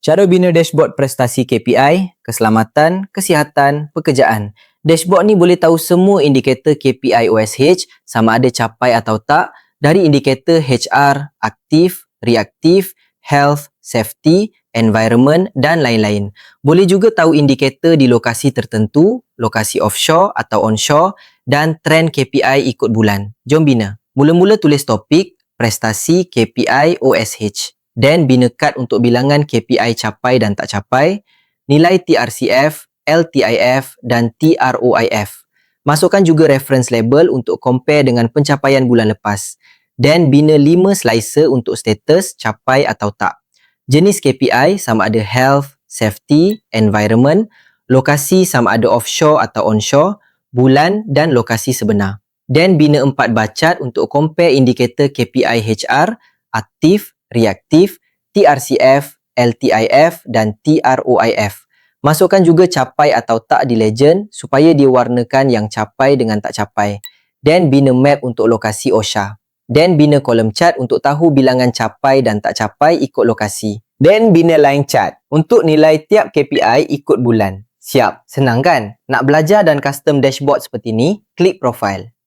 Cara bina dashboard prestasi KPI, keselamatan, kesihatan, pekerjaan. Dashboard ni boleh tahu semua indikator KPI OSH sama ada capai atau tak dari indikator HR, aktif, reaktif, health, safety, environment dan lain-lain. Boleh juga tahu indikator di lokasi tertentu, lokasi offshore atau onshore dan trend KPI ikut bulan. Jom bina. Mula-mula tulis topik prestasi KPI OSH. Dan bina kad untuk bilangan KPI capai dan tak capai, nilai TRCF, LTIF dan TROIF. Masukkan juga reference label untuk compare dengan pencapaian bulan lepas. Dan bina 5 slicer untuk status capai atau tak. Jenis KPI sama ada health, safety, environment, lokasi sama ada offshore atau onshore, bulan dan lokasi sebenar. Dan bina 4 bacat untuk compare indikator KPI HR, aktif, reaktif, TRCF, LTIF dan TROIF. Masukkan juga capai atau tak di legend supaya diwarnakan yang capai dengan tak capai. Dan bina map untuk lokasi OSHA. Dan bina kolom chart untuk tahu bilangan capai dan tak capai ikut lokasi. Dan bina line chart untuk nilai tiap KPI ikut bulan. Siap? Senang kan? Nak belajar dan custom dashboard seperti ni? Klik profile.